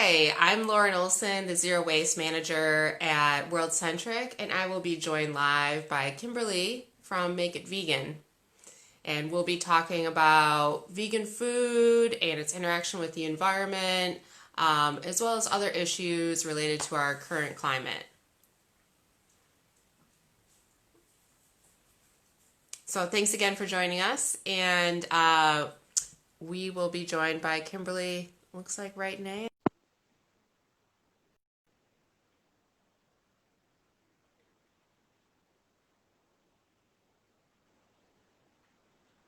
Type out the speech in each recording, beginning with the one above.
Hi, I'm Lauren Olson, the Zero Waste Manager at Centric, and I will be joined live by Kimberly from Make It Vegan. And we'll be talking about vegan food and its interaction with the environment, as well as other issues related to our current climate. So thanks again for joining us, and we will be joined by Kimberly, looks like right now.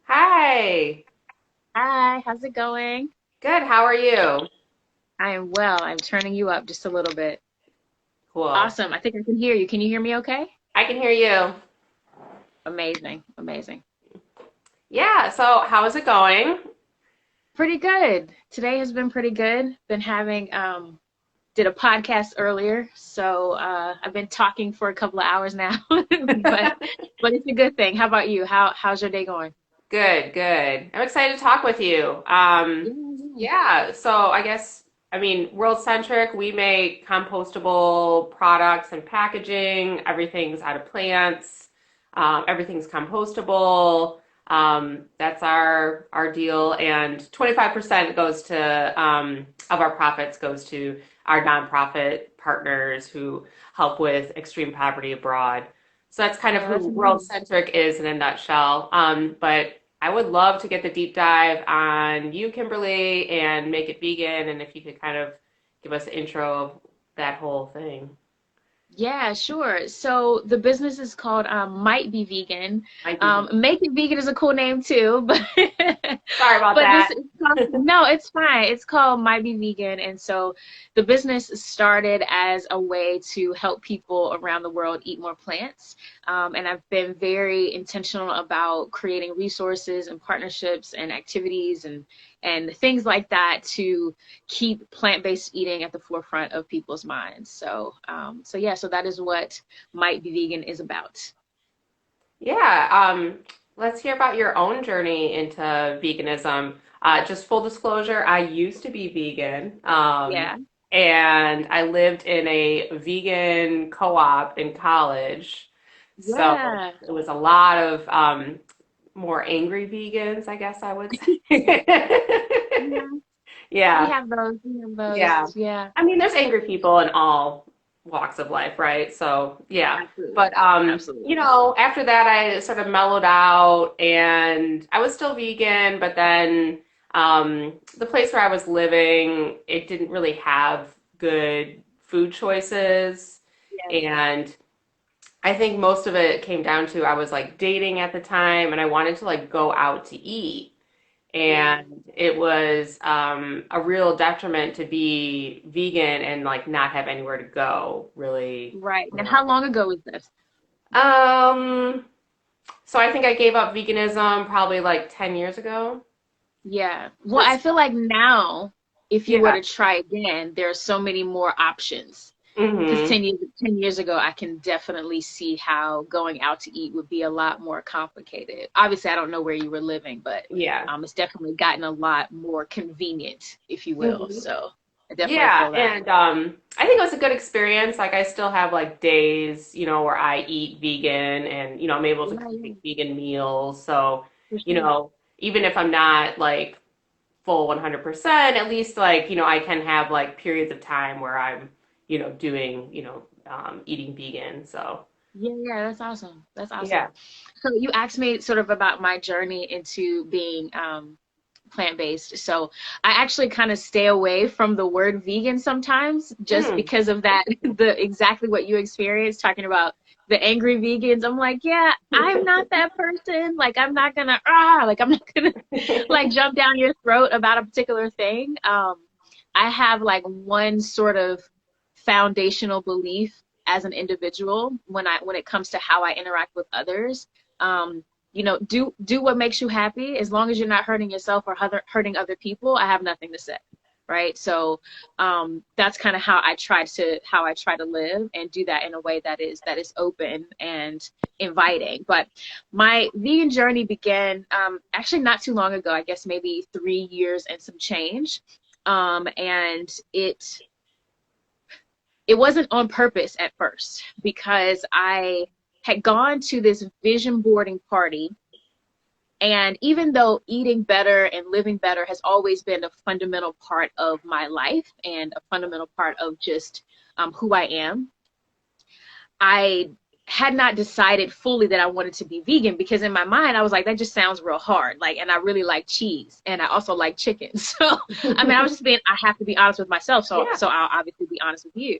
Hi. Hi, how's it going? Good. How are you? I am well. I'm turning you up just a little bit. Cool. Awesome. I think I can hear you. Can you hear me okay? I can hear you. Amazing. Amazing. Yeah. So, how is it going? Pretty good. Today has been pretty good. Been having did a podcast earlier, so I've been talking for a couple of hours now. But it's a good thing. How about you? How's your day going? Good. Good. I'm excited to talk with you. Yeah, yeah. Yeah. So, World Centric, we make compostable products and packaging. Everything's out of plants. Everything's compostable. That's our deal, and 25% goes to of our profits goes to our nonprofit partners who help with extreme poverty abroad. So that's kind of Oh, who that's World amazing. Centric is in a nutshell. But I would love to get the deep dive on you, Kimberly, and Make It Vegan, and if you could kind of give us an intro of that whole thing. Yeah, sure. So the business is called Might Be Vegan. Might be vegan. Make It Vegan is a cool name too, but Sorry about but this that. is called, no, it's fine. It's called Might Be Vegan, and so the business started as a way to help people around the world eat more plants. And I've been very intentional about creating resources and partnerships and activities and things like that to keep plant-based eating at the forefront of people's minds. So yeah, so that is what Might Be Vegan is about. Yeah, let's hear about your own journey into veganism. Just full disclosure, I used to be vegan, Yeah. and I lived in a vegan co-op in college. So Yeah. it was a lot of more angry vegans, I guess I would say. Yeah. We Yeah, have those. We have yeah. those. Yeah. I mean, there's angry people in all walks of life, right? So, yeah. Absolutely. But Absolutely. after that I sort of mellowed out and I was still vegan, but then the place where I was living, it didn't really have good food choices. Yeah. And I think most of it came down to I was like dating at the time and I wanted to like go out to eat. Yeah. And it was a real detriment to be vegan and like not have anywhere to go, really. Right. Now, how long ago was this? Um, so I think I gave up veganism probably like 10 years ago. Yeah. Well, I Just, feel like now, if you were yeah. to try again, there are so many more options. Because Hmm. 10 years ago, I can definitely see how going out to eat would be a lot more complicated. Obviously, I don't know where you were living, but Yeah. it's definitely gotten a lot more convenient, if you will. Hmm. So I definitely Yeah, feel that. and I think it was a good experience. Like I still have like days, where I eat vegan and I'm able to Yeah, yeah, make vegan meals. So, for you sure. know, even if I'm not like full 100%, at least like, I can have like periods of time where I'm, doing, eating vegan. So, Yeah, yeah, that's awesome. That's awesome. yeah. So you asked me sort of about my journey into being plant-based. So I actually kind of stay away from the word vegan sometimes just Mm. because of that, the exactly what you experienced talking about the angry vegans. I'm like, yeah, I'm not that person. Like I'm not gonna like jump down your throat about a particular thing. I have like one sort of foundational belief as an individual when it comes to how I interact with others. Do what makes you happy. As long as you're not hurting yourself or hurting other people, I have nothing to say. Right. So that's kind of how I try to live and do that in a way that is open and inviting. But my vegan journey began actually not too long ago, I guess maybe 3 years and some change. And it wasn't on purpose at first, because I had gone to this vision boarding party. And even though eating better and living better has always been a fundamental part of my life and a fundamental part of just who I am, I had not decided fully that I wanted to be vegan, because in my mind I was like, that just sounds real hard. Like, and I really like cheese, and I also like chicken. So, I mean, I have to be honest with myself. So, Yeah. so I'll obviously be honest with you.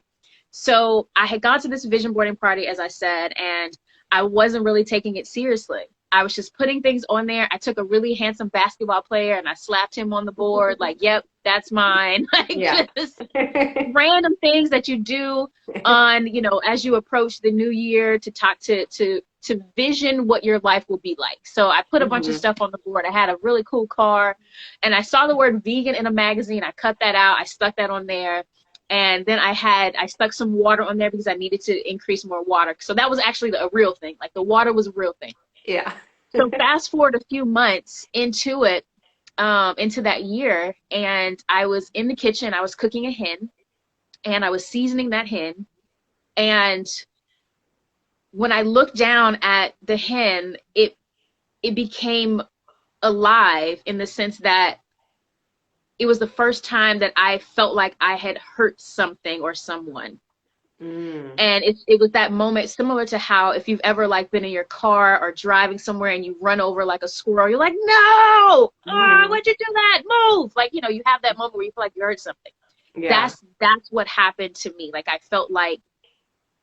So I had gone to this vision boarding party, as I said, and I wasn't really taking it seriously. I was just putting things on there. I took a really handsome basketball player and I slapped him on the board, like, yep, that's mine. Like, Yeah. just random things that you do on, you know, as you approach the new year, to talk to vision what your life will be like. So I put a bunch of stuff on the board. I had a really cool car, and I saw the word vegan in a magazine. I cut that out. I stuck that on there. And then I stuck some water on there because I needed to increase more water. So that was actually a real thing. Like, the water was a real thing. Yeah. So fast forward a few months into it, into that year, and I was in the kitchen. I was cooking a hen, and I was seasoning that hen. And when I looked down at the hen, it became alive, in the sense that it was the first time that I felt like I had hurt something or someone. And it was that moment, similar to how, if you've ever like been in your car or driving somewhere and you run over like a squirrel, you're like, no, why'd you do that? Move. Like, you know, you have that moment where you feel like you hurt something. Yeah. That's what happened to me. Like, I felt like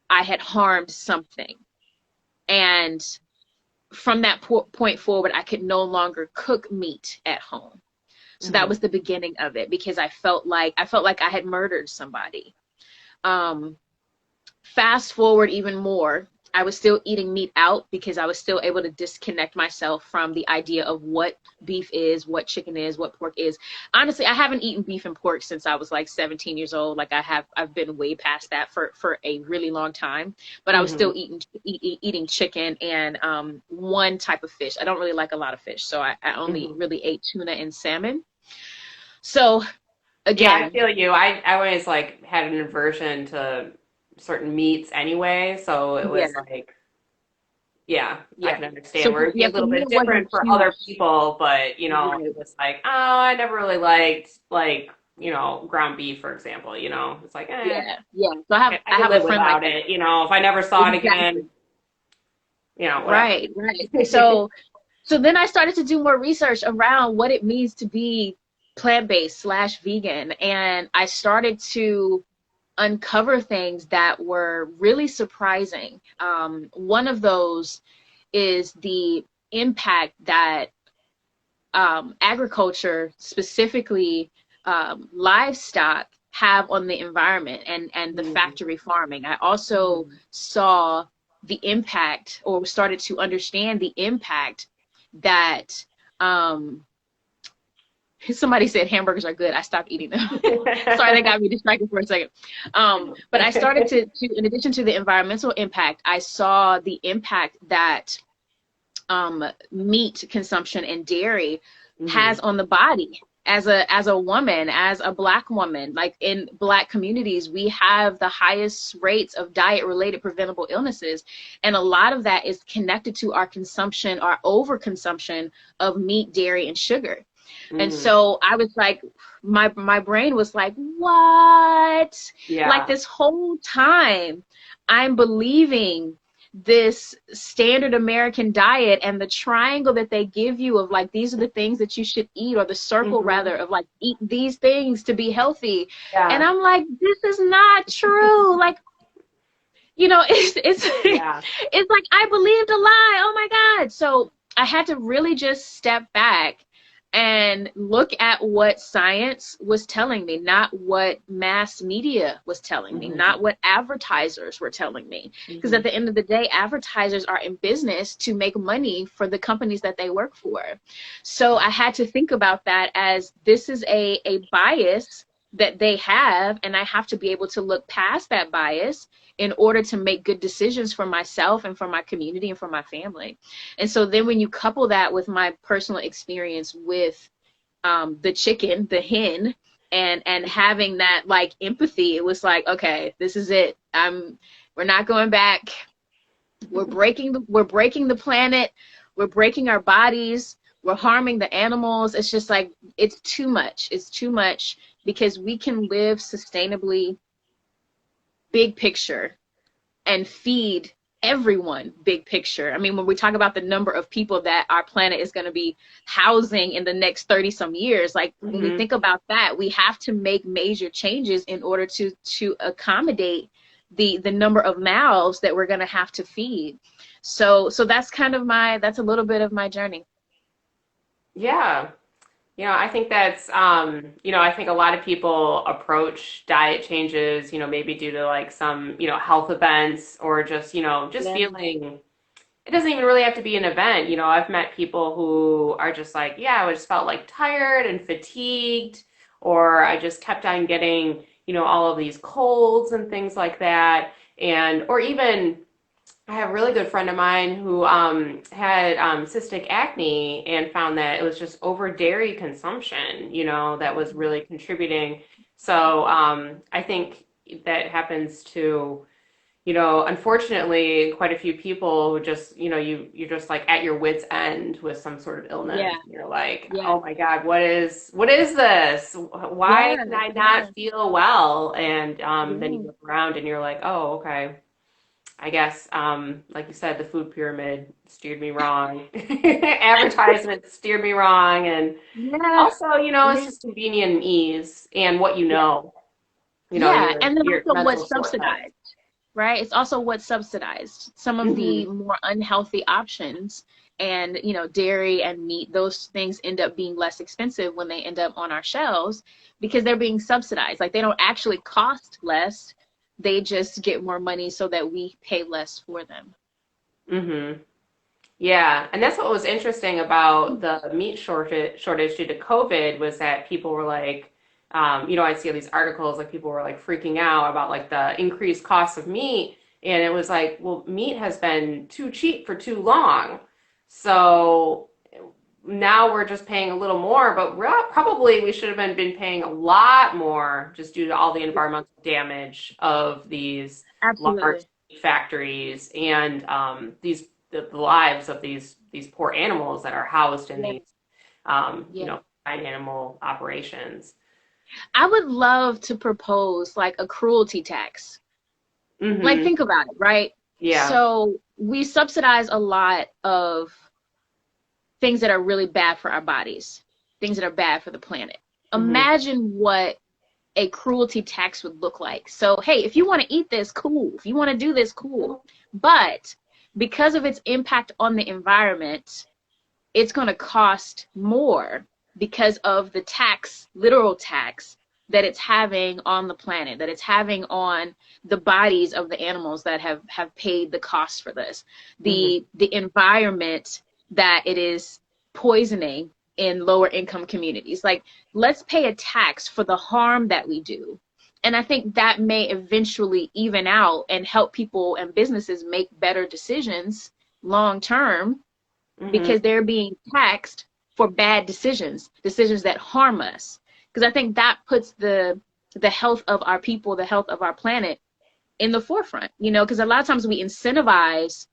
I had harmed something. And from that point forward, I could no longer cook meat at home. So that was the beginning of it, because I felt like I had murdered somebody. Fast forward even more, I was still eating meat out, because I was still able to disconnect myself from the idea of what beef is, what chicken is, what pork is. Honestly, I haven't eaten beef and pork since I was like 17 years old. Like, I've been way past that for a really long time, but I was still eating chicken and one type of fish. I don't really like a lot of fish, so I only really ate tuna and salmon. So again, Yeah, I feel you. I always like had an aversion to certain meats anyway, so it yeah, was like, yeah, I yeah. can understand So where it'd be a for little me, bit it wasn't different for huge. other people, but Right. it was like, oh, I never really liked like, ground beef, for example, it's like, Yeah, yeah. So I I could have a live friend like without that. it, if I never saw it Exactly. again, whatever. Right, right. So then I started to do more research around what it means to be plant-based / vegan, and I started to uncover things that were really surprising. One of those is the impact that agriculture, specifically livestock, have on the environment, and the factory farming. I also saw the impact, or started to understand the impact that somebody said hamburgers are good. I stopped eating them. Sorry, that got me distracted for a second. But I started to, in addition to the environmental impact, I saw the impact that meat consumption and dairy has on the body. As a woman, as a Black woman, like, in Black communities, we have the highest rates of diet-related preventable illnesses, and a lot of that is connected to our consumption, our overconsumption of meat, dairy, and sugar. And so I was like, my brain was like, what? Yeah. Like, this whole time I'm believing this standard American diet and the triangle that they give you of like, these are the things that you should eat, or the circle rather, of like, eat these things to be healthy. Yeah. And I'm like, this is not true. Like, it's Yeah. it's like, I believed a lie. Oh my God. So I had to really just step back and look at what science was telling me, not what mass media was telling me, not what advertisers were telling me. Because at the end of the day, advertisers are in business to make money for the companies that they work for. So I had to think about that as, this is a bias that they have, and I have to be able to look past that bias in order to make good decisions for myself and for my community and for my family. And so then when you couple that with my personal experience with the chicken, the hen, and having that like empathy. It was like, okay, this is it. We're not going back. We're breaking the planet. We're breaking our bodies. We're harming the animals. It's just like, it's too much. It's too much, because we can live sustainably, big picture, and feed everyone, big picture. I mean, when we talk about the number of people that our planet is going to be housing in the next 30 some years, like when we think about that, we have to make major changes in order to accommodate the number of mouths that we're going to have to feed. So that's kind of that's a little bit of my journey. Yeah. I think that's, I think a lot of people approach diet changes, maybe due to like some, health events, or just, just Yeah. feeling, it doesn't even really have to be an event. I've met people who are just like, yeah, I just felt like tired and fatigued, or I just kept on getting, all of these colds and things like that. Or even, I have a really good friend of mine who had cystic acne and found that it was just over dairy consumption, that was really contributing. So I think that happens to, unfortunately, quite a few people who just, you're just like at your wit's end with some sort of illness. Yeah. You're like, Yeah. oh my God, what is this? Why Yeah. can I Yeah. not feel well? And then you Yeah. look around and you're like, oh, okay. I guess, like you said, the food pyramid steered me wrong. Advertisements steered me wrong. And Yeah. also, it's Yeah. just convenient and ease and what you Yeah. know, Yeah. your And then your also mental what's shortcuts. subsidized, right? It's also what's subsidized. Some of the Hmm. more unhealthy options, and dairy and meat, those things end up being less expensive when they end up on our shelves, because they're being subsidized. Like, they don't actually cost less. They just get more money so that we pay less for them. Hmm. Yeah, and that's what was interesting about the meat shortage due to COVID, was that people were like, I'd see all these articles, like people were like freaking out about like the increased cost of meat, and it was like, well, meat has been too cheap for too long, so now we're just paying a little more, but probably we should have been paying a lot more just due to all the environmental damage of these large Absolutely. factories and the lives of these poor animals that are housed in Yeah. these Yeah. fine animal operations. I would love to propose like a cruelty tax. Like, Hmm. think about it, right? Yeah. So we subsidize a lot of things that are really bad for our bodies, things that are bad for the planet. Hmm. Imagine what a cruelty tax would look like. So, hey, if you want to eat this, cool. If you want to do this, cool. But because of its impact on the environment, it's going to cost more because of the tax, literal tax, that it's having on the planet, that it's having on the bodies of the animals that have paid the cost for this, Hmm. the environment that it is poisoning in lower income communities. Like, let's pay a tax for the harm that we do. And I think that may eventually even out and help people and businesses make better decisions long term, Hmm. because they're being taxed for bad decisions, decisions that harm us. Because I think that puts the health of our people, the health of our planet in the forefront, because a lot of times we incentivize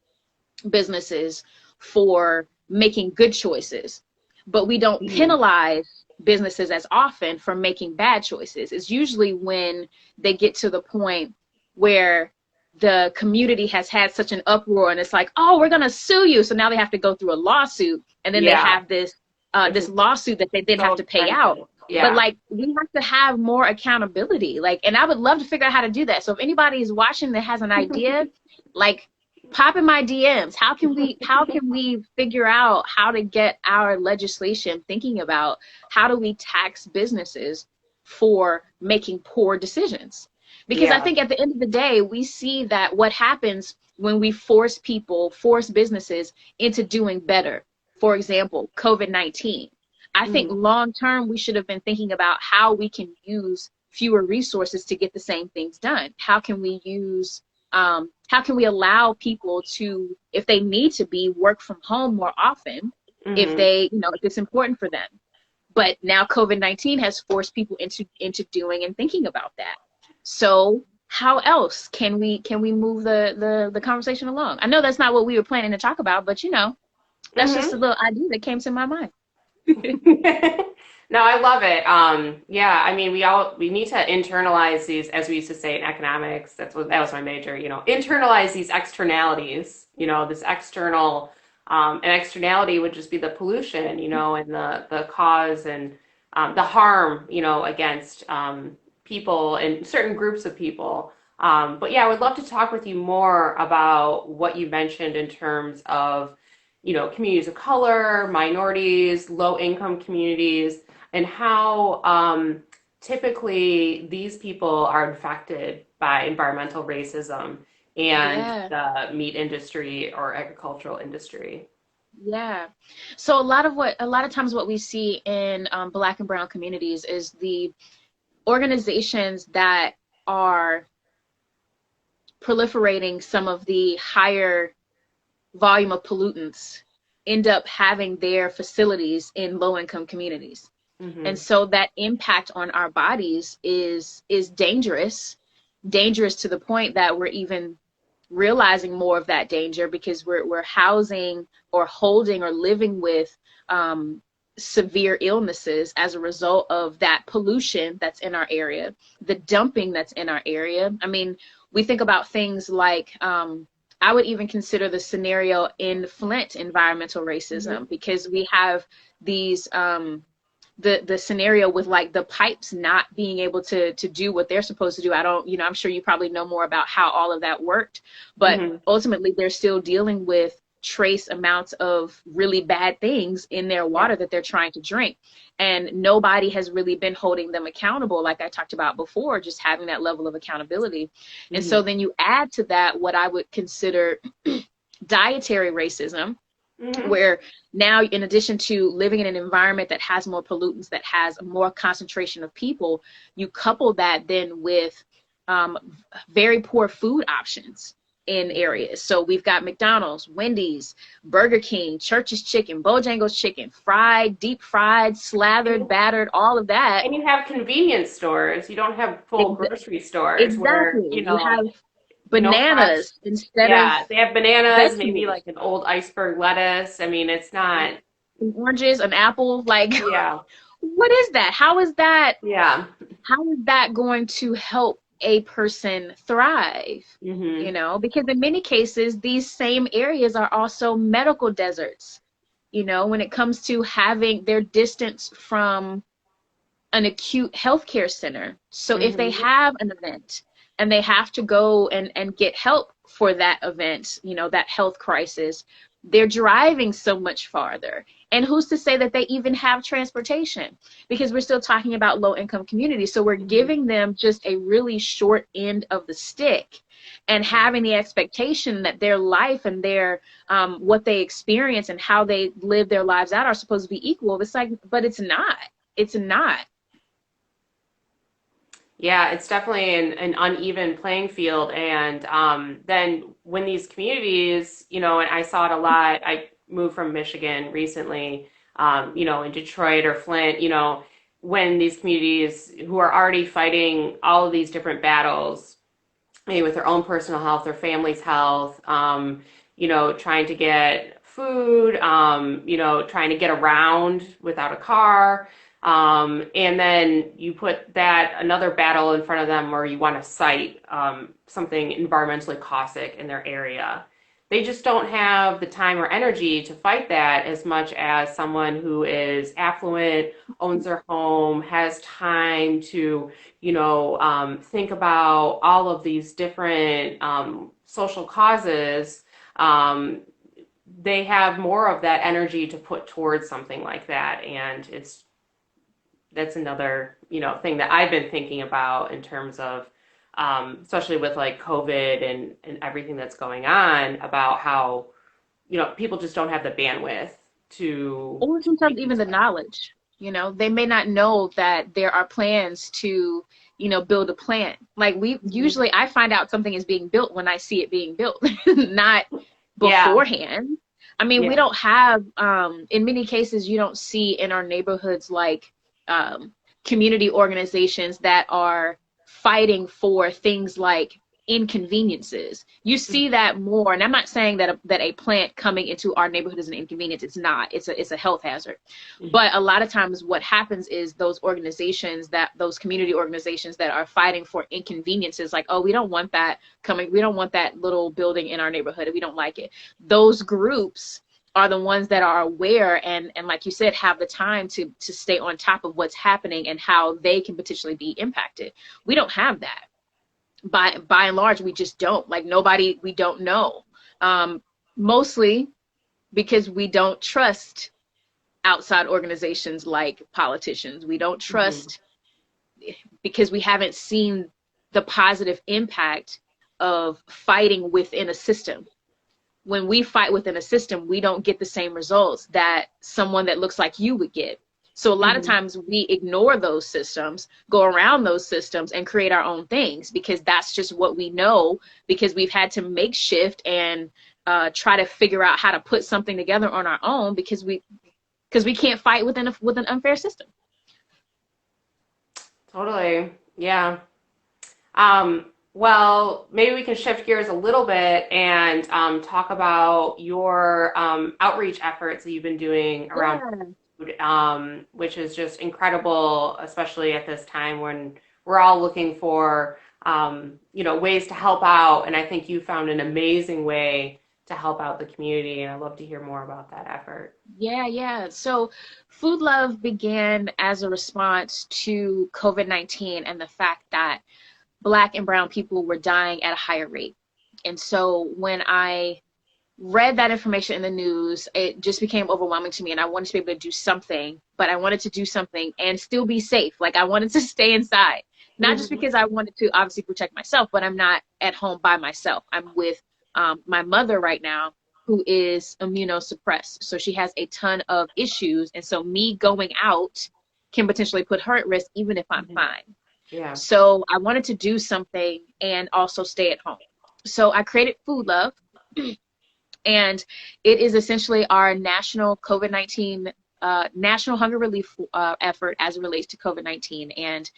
businesses for making good choices, but we don't Hmm. penalize businesses as often for making bad choices. It's usually when they get to the point where the community has had such an uproar and it's like, oh, we're going to sue you. So now they have to go through a lawsuit, and then they Yeah, have this which this is lawsuit that they then have so to pay out. expensive. But Yeah. like, we have to have more accountability. Like, and I would love to figure out how to do that. So if anybody is watching that has an idea, like, pop in my DMs. How can we figure out how to get our legislation thinking about how do we tax businesses for making poor decisions? Because I Yeah. think at the end of the day, we see that what happens when we force businesses into doing better. For example, COVID-19. I think Hmm. long term, we should have been thinking about how we can use fewer resources to get the same things done. How can we allow people to, if they need to be, work from home more often, if Hmm. they, if it's important for them? But now COVID-19 has forced people into doing and thinking about that. So how else can we move the conversation along? I know that's not what we were planning to talk about, but that's just a little idea that came to my mind. No, I love it. Yeah, I mean, we need to internalize these, as we used to say in economics. That was my major. Internalize these externalities. This external, an externality would just be the pollution. And the cause and the harm. Against people and certain groups of people. But yeah, I would love to talk with you more about what you mentioned in terms of communities of color, minorities, low income communities, and how typically these people are affected by environmental racism and Yeah. the meat industry or agricultural industry. Yeah. So a lot of times what we see in Black and brown communities is the organizations that are proliferating some of the higher volume of pollutants end up having their facilities in low income communities. And Hmm. so that impact on our bodies is dangerous to the point that we're even realizing more of that danger because we're housing or holding or living with severe illnesses as a result of that pollution that's in our area, the dumping that's in our area. I mean, we think about things like I would even consider the scenario in Flint environmental Hmm. racism because we have these the scenario with like the pipes not being able to do what they're supposed to do. I don't, I'm sure you probably know more about how all of that worked, but Hmm. ultimately they're still dealing with trace amounts of really bad things in their Yeah. water that they're trying to drink. And nobody has really been holding them accountable, like I talked about before, just having that level of accountability. And Hmm. so then you add to that what I would consider dietary racism, Hmm. where now in addition to living in an environment that has more pollutants, that has more concentration of people, you couple that then with um, very poor food options in areas. So we've got McDonald's, Wendy's, Burger King, Church's Chicken, Bojangles Chicken, fried, deep fried, slathered, battered, all of that. And you have convenience stores. You don't have full Ex- grocery stores where, exactly. You have no fresh. bananas instead of Yeah, they have bananas, maybe vegetables, like an old iceberg lettuce. I mean, it's not, oranges, an apple. Like, yeah, what is that? yeah. How is that going to help a person thrive? Hmm. Because in many cases, these same areas are also medical deserts, when it comes to having their distance from an acute healthcare center. So if they Hmm. have an event and they have to go and get help for that event, that health crisis, they're driving so much farther. And who's to say that they even have transportation? Because we're still talking about low income communities. So we're Hmm. giving them just a really short end of the stick and Yeah. having the expectation that their life and their what they experience and how they live their lives out are supposed to be equal. It's like, but it's not. It's not. Yeah, it's definitely an uneven playing field. And then when these communities, and I saw it a lot, I moved from Michigan recently, in Detroit or Flint, when these communities who are already fighting all of these different battles, maybe with their own personal health, their family's health, trying to get food, trying to get around without a car. And then you put that another battle in front of them where you want to cite something environmentally caustic in their area. They just don't have the time or energy to fight that as much as someone who is affluent, owns their home, has time to think about all of these different social causes. Um, they have more of that energy to put towards something like that, and that's another thing that I've been thinking about in terms of especially with like COVID and everything that's going on about how people just don't have the bandwidth Or to sometimes make even these the fights. knowledge. They may not know that there are plans to, build a plant. Like we Mhm. usually, I find out something is being built when I see it being built, not Yeah. beforehand. I mean, we Yeah. don't have, in many cases, you don't see in our neighborhoods like community organizations that are fighting for things like inconveniences. You see that more, and I'm not saying that a plant coming into our neighborhood is an inconvenience. It's not. It's a health hazard. But a lot of times, what happens is those community organizations that are fighting for inconveniences, like, oh, we don't want that coming. We don't want that little building in our neighborhood. We don't like it. Those groups are the ones that are aware and like you said, have the time to stay on top of what's happening and how they can potentially be impacted. We don't have that. By and large, we just don't. Like, nobody, we don't know. Mostly because we don't trust outside organizations like politicians. We don't trust because we haven't seen the positive impact of fighting within a system. When we fight within a system, we don't get the same results that someone that looks like you would get. So a lot of times we ignore those systems, go around those systems, and create our own things because that's just what we know, because we've had to makeshift and try to figure out how to put something together on our own because we can't fight with an unfair system. Totally. Yeah. Well, maybe we can shift gears a little bit and talk about your outreach efforts that you've been doing around food, which is just incredible, especially at this time when we're all looking for, ways to help out. And I think you found an amazing way to help out the community, and I'd love to hear more about that effort. Yeah. So Food Love began as a response to COVID-19 and the fact that Black and brown people were dying at a higher rate. And so when I read that information in the news, it just became overwhelming to me. And I wanted to be able to do something, but I wanted to do something and still be safe. Like, I wanted to stay inside, not just because I wanted to obviously protect myself, but I'm not at home by myself. I'm with my mother right now, who is immunosuppressed. So she has a ton of issues. And so me going out can potentially put her at risk, even if I'm fine. Yeah. So I wanted to do something and also stay at home. So I created Food Love, and it is essentially our national COVID-19, national hunger relief effort as it relates to COVID-19. And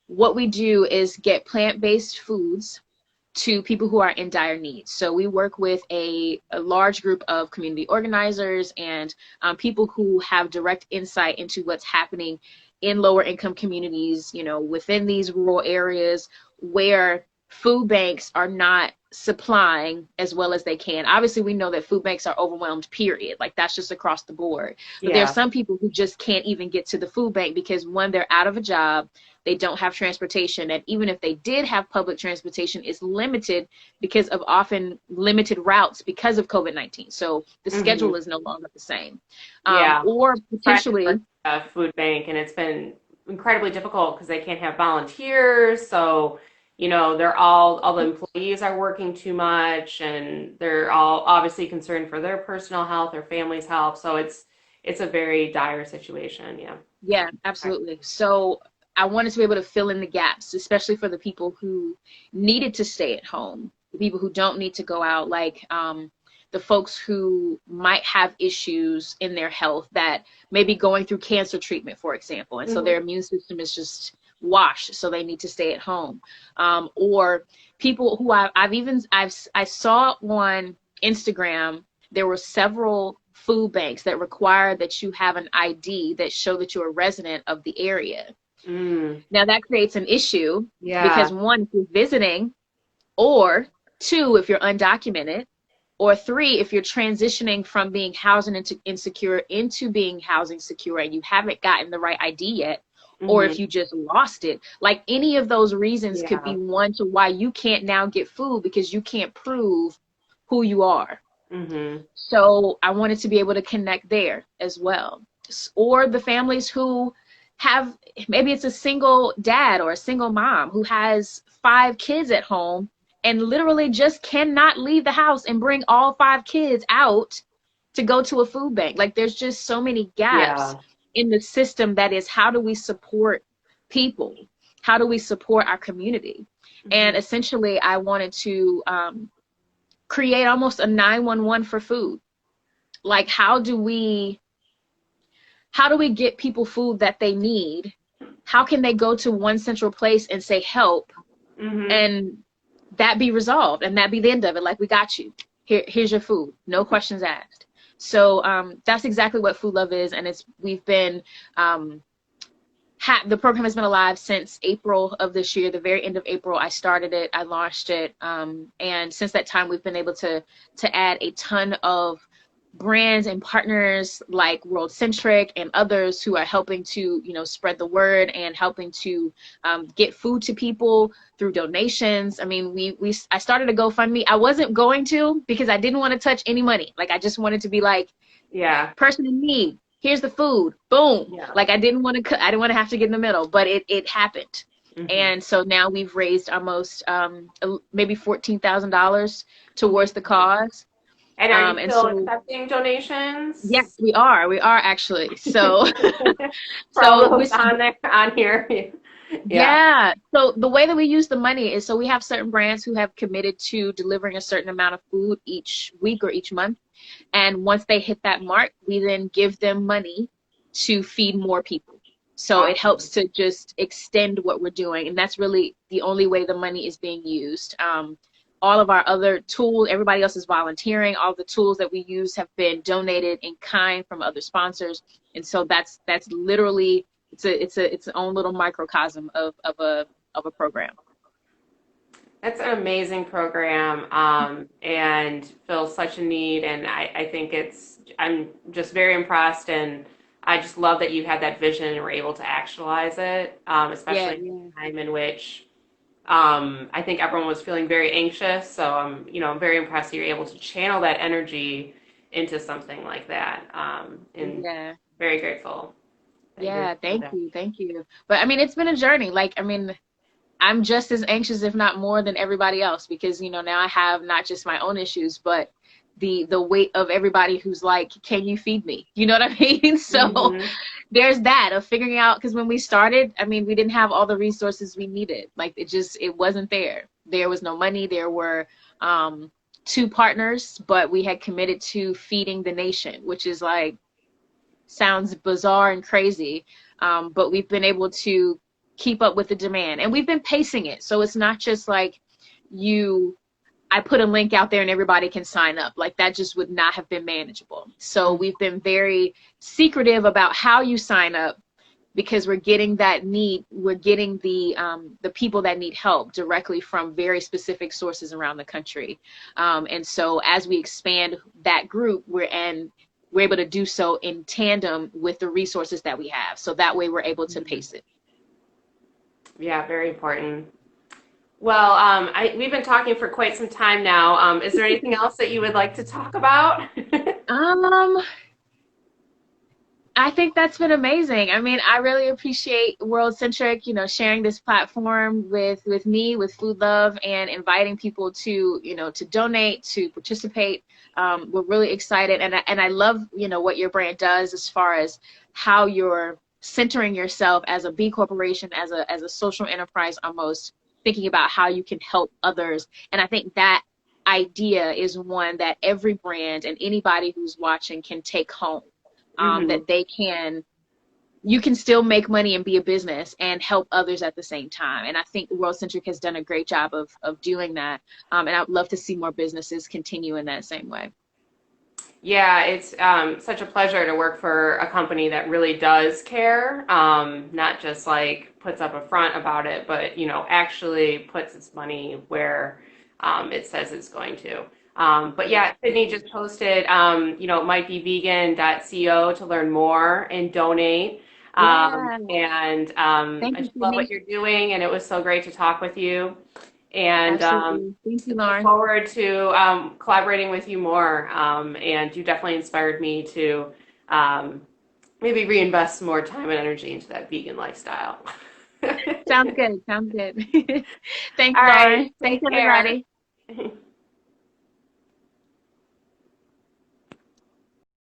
what we do is get plant-based foods to people who are in dire need. So we work with a large group of community organizers and people who have direct insight into what's happening in lower income communities, within these rural areas where food banks are not supplying as well as they can. Obviously, we know that food banks are overwhelmed, period. Like, that's just across the board. But there are some people who just can't even get to the food bank because, one, they're out of a job, they don't have transportation, and even if they did have public transportation, it's limited because of often limited routes because of COVID-19. So the schedule is no longer the same. Or potentially a food bank, and it's been incredibly difficult because they can't have volunteers. So, all the employees are working too much, and they're all obviously concerned for their personal health, their family's health. So it's a very dire situation. Yeah. Yeah, absolutely. So I wanted to be able to fill in the gaps, especially for the people who needed to stay at home, the people who don't need to go out, like the folks who might have issues in their health that may be going through cancer treatment, for example. And so their immune system is just washed, so they need to stay at home. Or people who I saw on Instagram, there were several food banks that require that you have an ID that show that you're a resident of the area. Now that creates an issue because, one, if you're visiting, or two, if you're undocumented, or three, if you're transitioning from being housing insecure into being housing secure and you haven't gotten the right ID yet, or if you just lost it. Like, any of those reasons could be one to why you can't now get food because you can't prove who you are. So I wanted to be able to connect there as well. Or the families who have, maybe it's a single dad or a single mom who has 5 kids at home and literally just cannot leave the house and bring all 5 kids out to go to a food bank. Like, there's just so many gaps in the system. That is, how do we support people? How do we support our community? And essentially, I wanted to create almost a 911 for food. like, how do we get people food that they need? How can they go to one central place and say help, Mm-hmm. and that be resolved, and that be the end of it? Like, we got you. Here's your food. No questions asked. So that's exactly what Food Love is, and we've been the program has been alive since April of this year. The very end of April, I started it, I launched it, and since that time, we've been able to add a ton of brands and partners like World Centric and others who are helping to, spread the word and helping to get food to people through donations. I mean, I started a GoFundMe. I wasn't going to, because I didn't want to touch any money. Like, I just wanted to be like, Yeah. person in need, here's the food, boom. Yeah. Like, I didn't want to have to get in the middle, but it happened. Mm-hmm. And so now we've raised almost maybe $14,000 towards the cause. And are you still so accepting donations? Yes, we are. We are actually. So, For all those on here. Yeah. So the way that we use the money is, so we have certain brands who have committed to delivering a certain amount of food each week or each month. And once they hit that mark, we then give them money to feed more people. So Awesome. It helps to just extend what we're doing. And that's really the only way the money is being used. All of our other tools, everybody else is volunteering. All the tools that we use have been donated in kind from other sponsors. And so that's literally, it's its own little microcosm of a program. That's an amazing program, and fills such a need. And I think I'm just very impressed, and I just love that you had that vision and were able to actualize it, especially in a time in which I think everyone was feeling very anxious. So I'm very impressed that you're able to channel that energy into something like that. And very grateful. Yeah, thank you. But I mean, it's been a journey. Like, I mean, I'm just as anxious, if not more, than everybody else, because now I have not just my own issues, but the weight of everybody who's like, can you feed me? You know what I mean? So there's that of figuring out, because when we started, I mean, we didn't have all the resources we needed. Like, it wasn't there. There was no money. There were 2 partners, but we had committed to feeding the nation, which is like, sounds bizarre and crazy. But we've been able to keep up with the demand, and we've been pacing it. So it's not just like I put a link out there and everybody can sign up. Like, that just would not have been manageable. So we've been very secretive about how you sign up, because we're getting the people that need help directly from very specific sources around the country. And so as we expand that group, we're able to do so in tandem with the resources that we have. So that way we're able to pace it. Yeah, very important. Well, we've been talking for quite some time now. Is there anything else that you would like to talk about? I think that's been amazing. I mean, I really appreciate World Centric, sharing this platform with me, with Food Love, and inviting people to, to donate, to participate. We're really excited, and I love, what your brand does as far as how you're centering yourself as a B corporation, as a social enterprise, almost thinking about how you can help others. And I think that idea is one that every brand and anybody who's watching can take home. That you can still make money and be a business and help others at the same time. And I think World Centric has done a great job of doing that. And I'd love to see more businesses continue in that same way. Yeah, it's such a pleasure to work for a company that really does care, not just like puts up a front about it, but actually puts its money where it says it's going to. But yeah, Sydney just posted, it might be vegan.co to learn more and donate. And I just love what you're doing, and it was so great to talk with you. And thank you, Lauren. Look forward to collaborating with you more. And you definitely inspired me to maybe reinvest more time and energy into that vegan lifestyle. Sounds good. Thanks, All Lauren. right, Thanks, everybody.